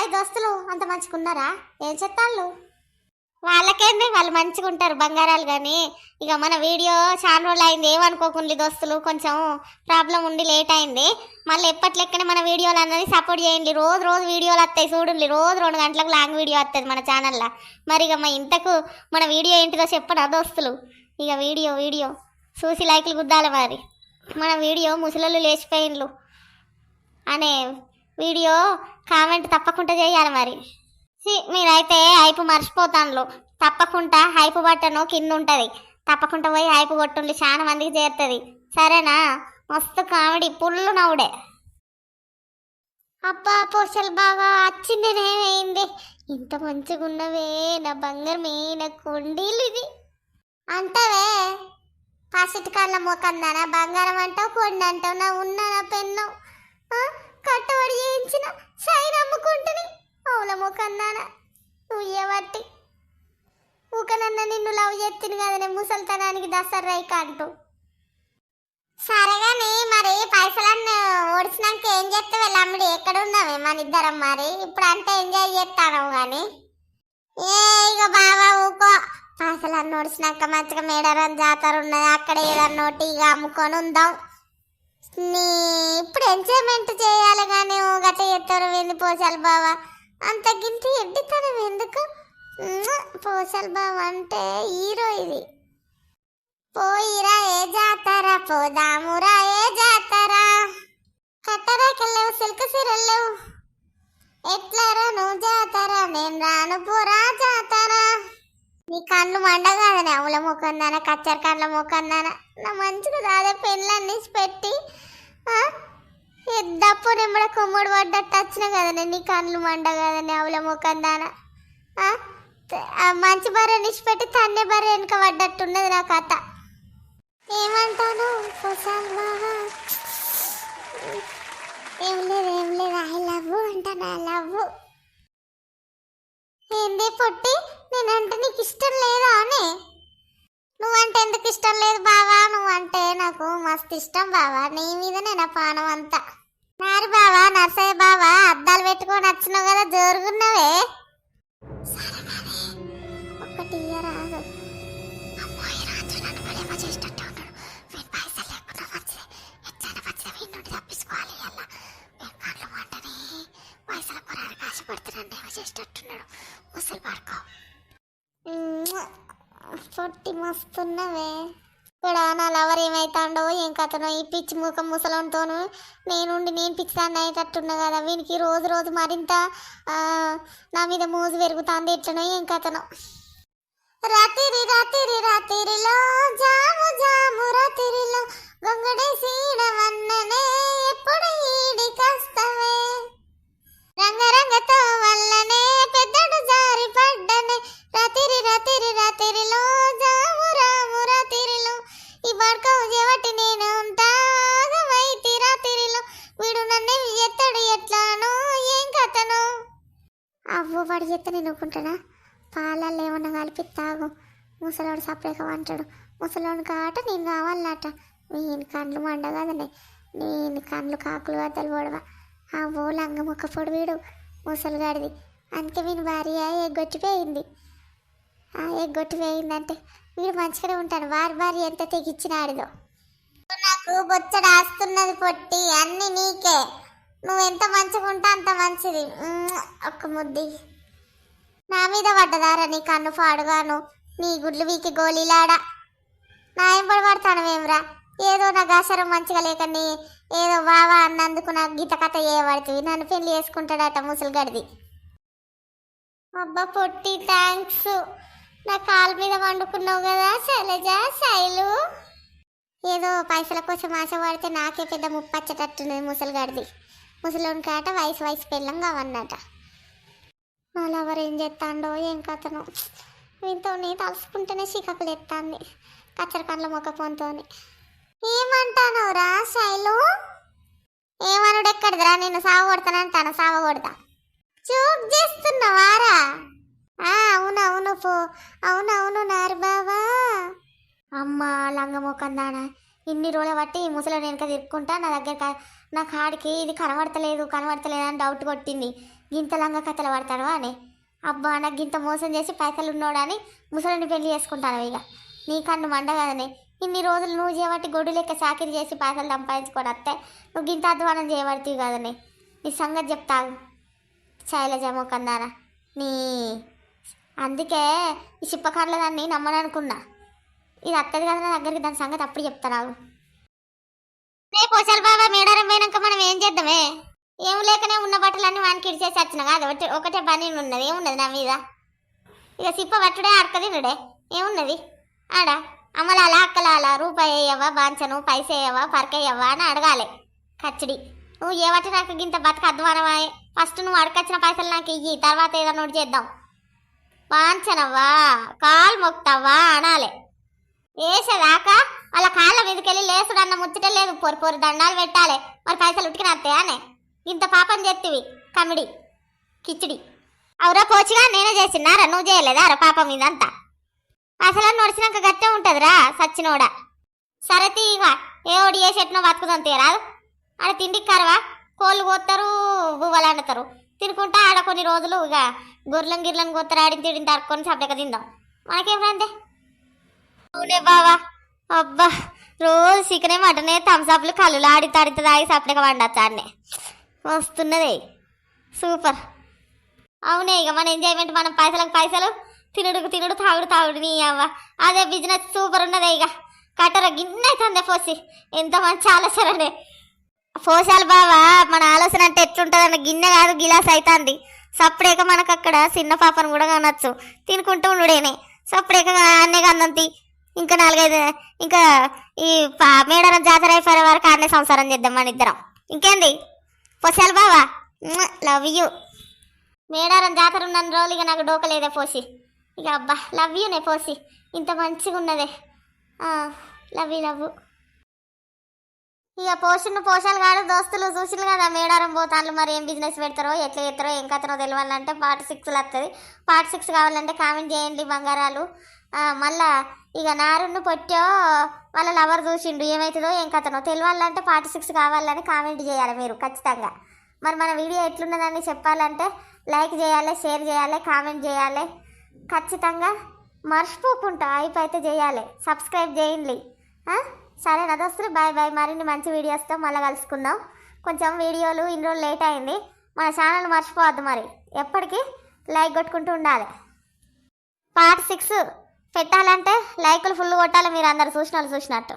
Hi దోస్తులు, అంత మంచిగున్నారా? ఏం చెత్తాళ్ళు? వాళ్ళకేంది, వాళ్ళు మంచిగా ఉంటారు బంగారాలు. కానీ ఇక మన వీడియో చాలా రోజులు అయింది, ఏమనుకోకుండా దోస్తులు, కొంచెం ప్రాబ్లం ఉండి లేట్ అయింది. మళ్ళీ ఎప్పట్లెక్కనే మన వీడియోలు అన్నది సపోర్ట్ చేయండి. రోజు రోజు వీడియోలు వస్తాయి చూడండి, రోజు 2 గంటలకు లాంగ్ వీడియో వస్తుంది మన ఛానల్లో. మరి ఇక మా ఇంతకు మన వీడియో ఏంటిదో చెప్పరా దోస్తులు? ఇక వీడియో వీడియో చూసి లైక్లు గుద్దాలి. మరి మన వీడియో ముసలోళ్ళు లేచిపోయిండ్లు అనే వీడియో కామెంట్ తప్పకుండా చేయాలి. మరి మీరైతే హైపు మర్చిపోతాను. తప్పకుండా హైపు బట్టను కింద ఉంటుంది, తప్పకుండా పోయి హైపు కొట్టుండి, చాలా మందికి చేరుతుంది. సరేనా? మస్తు కామెడీ, పుల్లు నవ్వుడే. అబ్బా పోషలు బాగా వచ్చిందేమైంది, ఇంత మంచిగా ఉన్నవే నా బంగారమే, నా కొండీలు ఇది అంటవే. పాసిటి కాళ్ళ మోకందానా బంగారం అంటావు, కొండ అంటావు. నా ఉన్న నా పెన్ను కట్టబడి చేయించిన సైన్ అమ్ముకుంటుని అవుల మోకందానా. నువ్వు ఏవట్టి ఊకనన్న నిన్ను లవ్ చేస్తుంది కదా నేను ముసలితనానికి దసర్రైక అంటూ. సరేగాని మరి పైసలన్నీ ఓడిచినాక ఏం చేస్తావే లమ్మిడి? ఎక్కడ ఉన్నావే మన ఇద్దరం? మరి ఇప్పుడు అంతా ఎంజాయ్ చేస్తాను కానీ ఇక బాబా ఊకో. పైసలన్నీ ఓడిచినాక మంచిగా మేడారం జాతర ఉన్నది, అక్కడ ఏదన్నా ఇక అమ్ముకొని ఉందాం. నీ ఇప్పుడు ఎంజాయ్మెంట్ చేయాలి కానీ గట్ట చేస్తారు ఏంది పోసాలి బావా? అంత గింటి ఎడ్డితనం ఎందుకు? పోసాలి బావా అంటే హీరో ఇది. పోయిరా ఏ జాతర, పోదామురా ఏ జాతర, కట్టరాకెళ్ళవు సిల్క్ సీరల్లేవు, ఎట్లారా నువ్వు జాతర, నేను రాను పోరా జాతర. నీ కళ్ళు మండగాదని అవుల మొక్కందాన, కచ్చర కళ్ళ మొక్కందాన. నా మంచిగా దాదా పెళ్ళన్నీ పెట్టి ఎద్దప్పు నిమ్మడ కొమ్ముడు పడ్డట్టు వచ్చిన కదనే, నీ కళ్ళు మండగాదని అవుల మొక్కందాన. మంచి బర్రె నిష్పెట్టి తన్నే బర్రె వెనుక పడ్డట్టున్నది నా కథ. ఏమంటాను ఏం లేదు ఐ లవ్ అంటాను, ఐ లవ్. ఏంది పొట్టి, నేనంటే నీకు ఇష్టం లేదా అని? నువ్వంటే ఎందుకు ఇష్టం లేదు బావా? నువ్వంటే నాకు మస్తు ఇష్టం బావా, నీ మీదనే నా పానం అంతా. నారి బావా, నర్సయ్య బావా, అద్దాలు పెట్టుకొని వచ్చినావు కదా, జోరుగున్నావే. ఒక్కటి ఇయ్యరాదు. అమ్మాయి రాత్రి నన్ను మళ్ళీ చేసేటట్టు ఉన్నాడు. నేను పైసలు లేకుండా వచ్చింది, ఎట్లయినా వచ్చిన వీడి నుండి తప్పించుకోవాలి. అలా నేను కళ్ళు మంటని పైసల పొరాలు కాశపడుతున్నాను, ఏమో చేసేటట్టున్నాడు. ముసలి పడుకో. పొట్టి మస్తున్నవే. ఇక్కడ నా లవర్ ఏమైతాడో ఏం కథనో, ఈ పిచ్చి ముఖం ముసలంతోను నేనుండి నేను పిచ్చిదాన్ని అయ్యేటట్టున్నా కదా. వీనికి రోజు రోజు మరింత నా మీద మోజు పెరుగుతుంది, ఎట్లనో ఏం కథనో. రాత్రి రాత్రి రాత్రిలో జాము జాము రాత్రిలో గొంగడే సీడవన్ననే, ఎప్పుడు ఈడికొస్తవే రంగరంగతో వల్లనే, పెద్దడు జారి పడ్డనే, రాత్రి రాత్రి రాత్రిలో జాము రాము రాత్రిలో, ఈ బడకవు చెవటి నేను ఉంటాగమైతి రాత్రిలో, వీడు నన్ను ఎత్తడు ఎట్లానో ఏం కథనో. అవ్వ వాడు చెత్త నేను ఒప్పుకుంటానా? పాలల్లో ఏమన్నా కలిపి తాగు. ముసలోడు సపరేట్గా అంటాడు, ముసలోడు కాట నేను కావాలట. నేను కండ్లు మండగదనే, నేను కండ్లు కాకులు వద్దలు పొడవా. ఆ ఓ లంగ మొక్క పొడి వీడు ముసలిగాడిది. అందుకే వీని భార్య ఎగ్గొట్టిపోయింది. ఎగ్గొట్టిపోయిందంటే వీడు మంచిగానే ఉంటాడు, వారి భార్య ఎంత తెగిచ్చినాడిదో. నాకు బొచ్చడు ఆస్తున్నది పొట్టి, అన్ని నీకే. నువ్వు ఎంత మంచిగా ఉంటా అంత మంచిది. ఒక్క ముద్ది నా మీద పడ్డదారా నీ కన్ను పాడుగాను, నీ గుడ్లు వీకి గోళీలాడా. నా ఎంబడి పడతానవేమ్రా? ఏదో నా గాసరం మంచిగా లేక నీ ఏదో బావా అన్నందుకు నాకు గీత కథ చేయబడుతుంది. నన్ను పెళ్లి చేసుకుంటాడట ముసలిగడిది. అబ్బా పొట్టి థ్యాంక్స్. నా కాలు మీద వండుకున్నావు కదా శైలజ, శైలు. ఏదో పైసల కోసం ఆశ పడితే నాకే పెద్ద ముప్పచ్చటట్టున్నది ముసలిగడిది. ముసలోని కాట వయసు వయసు పెళ్ళం కావన్నట. వాళ్ళు ఎవరు ఏం చేస్తాడో ఏం కథను, వీటితో తలుసుకుంటేనే చికాకులు ఎత్తాంది కచ్చర కండ్ల మొక్కపోతో. ఏమంటాను రా శైలు? ఏమనుడు ఎక్కడిదిరా? నేను సావ కొడతానంటాను, సావ కొడతా. చూప్ చేస్తున్నావారా? అవునవును పో, అవునవును నారు బావా. అమ్మ లంగమోకందానా, ఇన్ని రోజులు బట్టి ముసలి వెనక తిరుక్కుంటా నా దగ్గర నా కాడికి ఇది కనబడతలేదు అని డౌట్ కొట్టింది. గింత లంగ కథలు పడతాడు అని అబ్బా నాకు గింత మోసం చేసి పైసలు ఉన్నోడని ముసలిని పెళ్లి చేసుకుంటాను ఇక నీ కన్ను మండ కదనే ఇన్ని రోజులు నువ్వు చేయబట్టి గొడ్డు లెక్క చాకిరి చేసి పైసలు సంపాదించుకొని వస్తే నువ్వు గింత అధ్వానం చేయబడుతుంది కదనే నీ సంగతి చెప్తావు శైలజ మొక్కందారా నీ అందుకే ఈ చిప్పకార్ల దాన్ని నమ్మననుకున్నా ఇది అత్తది కదా నా దగ్గరికి దాని సంగతి అప్పుడు చెప్తాను రేపు పోసాలి బాబా మేడారం పోయినాక మనం ఏం చేద్దామే ఏం లేకనే ఉన్న బట్టలన్నీ వానికి ఇడిచేసి వచ్చిన కాదు ఒకటే పని ఉన్నది ఏమున్నది నా మీద ఇక సిప్ప పట్టుడే అడకదినుడే ఏమున్నది ఆడ అమ్మలాలా అక్కలాలా రూపాయి వేయవా బాంచను పైస వేయవా పరకేయవా అని అడగాలి కచ్చడి నువ్వు ఏ బట్టి నాకు ఇంత బతక అధ్వానమా ఫస్ట్ నువ్వు అడకొచ్చిన పైసలు నాకు ఇయ్యి తర్వాత ఏదో నోటి చేద్దాం వాంచనవ్వా కాలు మొక్తావా అనాలి వేసేదాకా వాళ్ళ కాళ్ళ మీదకి వెళ్ళి లేసుడు అన్న ముచ్చటే లేదు పొరి పొరి దండాలు పెట్టాలి మరి పైసలు ఉట్టికినత్తాయా అనే ఇంత పాపం చేతివి కమిడి కిచిడి అవురా కోచిగా నేనే చేసినారా నువ్వు చేయలేదా రా పాపం ఇదంతా అసలు నడిచినాక గట్టే ఉంటుందిరా సచ్చినోడా సరే ఇక ఏ ఒడి ఏ చెట్టునో బతుకుదాం తీరాదు ఆడ తిండికి కరవా కోళ్ళు కోస్తారు బువ్వలు అండుతారు తినుకుంటా ఆడ కొన్ని రోజులు ఇక గొర్రెలను గిర్రెలను కోస్తారు ఆడిని తిడిని తరుక్కొని సపడక తిందాం మనకేం రందే అవునే బావా అబ్బా రోజు చికెనే మటనే థమ్స్అప్లు కళ్ళు ఆడి తడిత తాగి సపడక వండచ్చు ఆడనే వస్తున్నదే సూపర్ అవునే ఇక మన ఎంజాయ్మెంట్ మనం పైసలకు పైసలు తినుడుకు తినుడు తాగుడు తాగుడు నీ అవ్వ అదే బిజినెస్ సూపర్ ఉన్నదే ఇక కట్టర గిన్నె అవుతుందే పోసి ఎంత మంచి ఆలోచననే పోసాలి బావా మన ఆలోచన అంటే ఎట్లుంటుందన్న గిన్నె కాదు గిలాస్ అవుతుంది సప్పుడేక మనకు అక్కడ చిన్న పాపను కూడా కానొచ్చు తినుకుంటూ ఉండుడేనే సప్పుడేక అన్నే కన్నంతి ఇంకా 4-5 ఇంకా ఈ మేడారం జాతర అయిపోయే వరకు అన్నే సంసారం చేద్దాం మన ఇద్దరం ఇంకేంది పోసాలి బావా లవ్ యూ మేడారం జాతర ఉన్న రోజులు ఇక నాకు డోకలేదే పోసి ఇక అబ్బా లవ్ యూనే పోసి ఇంత మంచిగా ఉన్నదే లవ్ యూ ఇక పోషాలు కాదు దోస్తులు చూసిలు కదా మేడారం పోతాను మరి ఏం బిజినెస్ పెడతారో ఎట్లా చేస్తారో ఏం కథనో తెలియాలంటే పార్ట్ 6 వస్తుంది పార్ట్ 6 కావాలంటే కామెంట్ చేయండి బంగారాలు మళ్ళా ఇక నారును పొట్టో వాళ్ళ లవర్ చూసిండు ఏమవుతుందో ఏం కథనో తెలియాలంటే పార్ట్ 6 కావాలని కామెంట్ చేయాలి మీరు ఖచ్చితంగా మరి మన వీడియో ఎట్లున్నదని చెప్పాలంటే లైక్ చేయాలి షేర్ చేయాలి కామెంట్ చేయాలి ఖచ్చితంగా మర్చిపోకుండా అయిపోతే చేయాలి సబ్స్క్రైబ్ చేయండి సరేనా దోస్తులు బాయ్ బాయ్ మరిన్ని మంచి వీడియోస్తో మళ్ళీ కలుసుకుందాం కొంచెం వీడియోలు ఇన్ని రోజులు లేట్ అయింది మన ఛానల్ మర్చిపోవద్దు మరి ఎప్పటికీ లైక్ కొట్టుకుంటూ ఉండాలి పార్ట్ 6 పెట్టాలంటే లైకులు ఫుల్ కొట్టాలి మీరు అందరు చూసినట్టు